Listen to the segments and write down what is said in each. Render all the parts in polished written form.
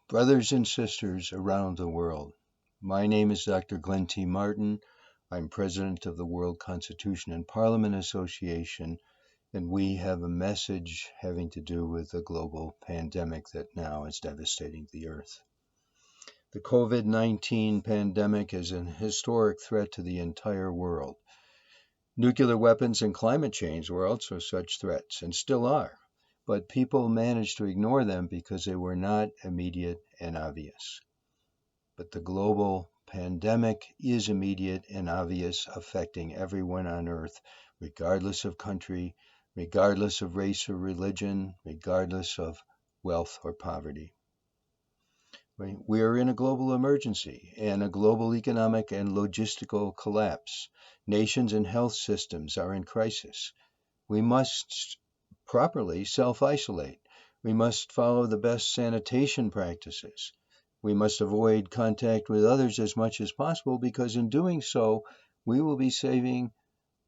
Brothers and sisters around the world, my name is Dr. Glenn T. Martin. I'm president of the World Constitution and Parliament Association, and we have a message having to do with the global pandemic that now is devastating the earth. The COVID-19 pandemic is an historic threat to the entire world. Nuclear weapons and climate change were also such threats and still are, but people managed to ignore them because they were not immediate and obvious. But the global pandemic is immediate and obvious, affecting everyone on earth, regardless of country, regardless of race or religion, regardless of wealth or poverty. We are in a global emergency and a global economic and logistical collapse. Nations and health systems are in crisis. We must properly self-isolate. We must follow the best sanitation practices. We must avoid contact with others as much as possible because in doing so, we will be saving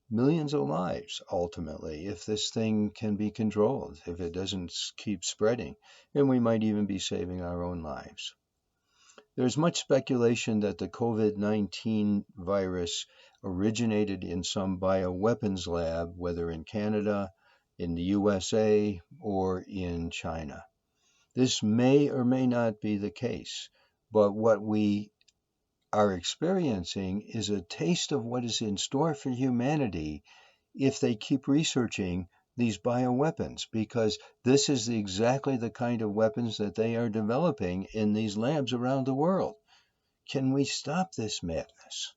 millions of lives ultimately if this thing can be controlled, if it doesn't keep spreading. And we might even be saving our own lives. There's much speculation that the COVID-19 virus originated in some bioweapons lab, whether in Canada, in the USA, or in China. This may or may not be the case, but what we are experiencing is a taste of what is in store for humanity if they keep researching these bioweapons, because this is exactly the kind of weapons that they are developing in these labs around the world. Can we stop this madness?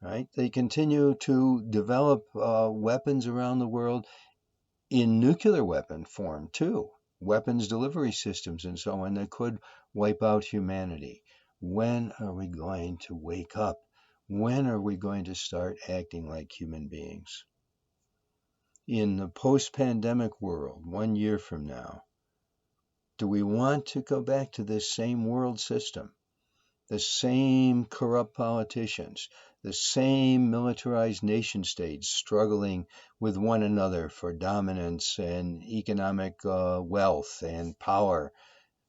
Right? They continue to develop weapons around the world in nuclear weapon form too, weapons delivery systems and so on that could wipe out humanity. When are we going to wake up? When are we going to start acting like human beings? In the post-pandemic world, 1 year from now, do we want to go back to this same world system? The same corrupt politicians, the same militarized nation states struggling with one another for dominance and economic wealth and power,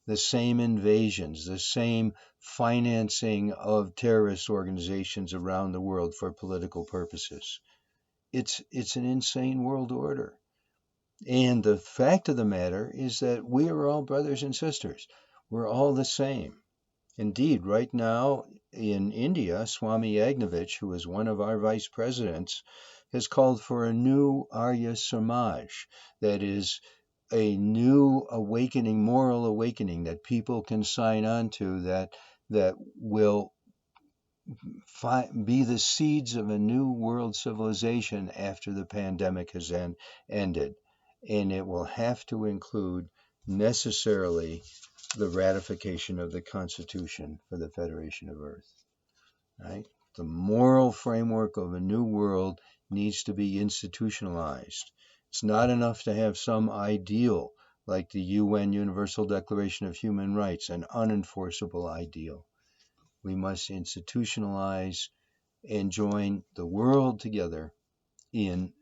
the same invasions, the same financing of terrorist organizations around the world for political purposes. It's an insane world order. And the fact of the matter is that we are all brothers and sisters. We're all the same. Indeed, right now in India, Swami Agnovich, who is one of our vice presidents, has called for a new Arya Samaj, that is a new awakening, moral awakening that people can sign on to that will be the seeds of a new world civilization after the pandemic has ended. And it will have to include necessarily the ratification of the Constitution for the Federation of Earth. Right? The moral framework of a new world needs to be institutionalized. It's not enough to have some ideal like the UN Universal Declaration of Human Rights, an unenforceable ideal. We must institutionalize and join the world together in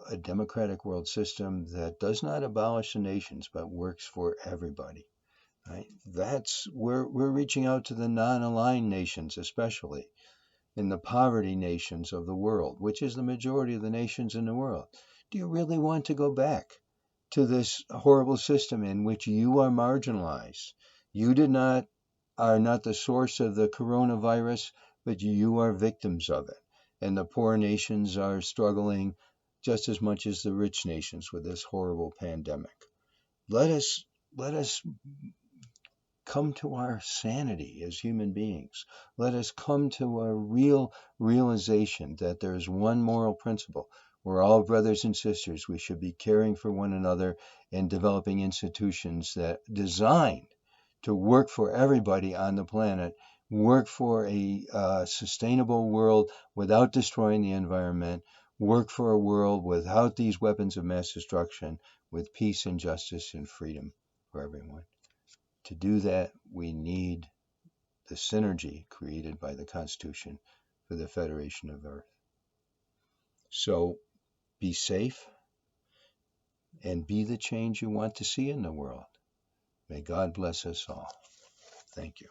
a democratic world system that does not abolish the nations but works for everybody. Right? That's we're reaching out to the non-aligned nations, especially in the poverty nations of the world, which is the majority of the nations in the world. Do you really want to go back to this horrible system in which you are marginalized? You are not the source of the coronavirus, but you are victims of it. And the poor nations are struggling just as much as the rich nations with this horrible pandemic. Let us come to our sanity as human beings. Let us come to a real realization that there is one moral principle. We're all brothers and sisters. We should be caring for one another and developing institutions that designed to work for everybody on the planet, work for a sustainable world without destroying the environment, work for a world without these weapons of mass destruction, with peace and justice and freedom for everyone. To do that, we need the synergy created by the Constitution for the Federation of Earth. So be safe and be the change you want to see in the world. May God bless us all. Thank you.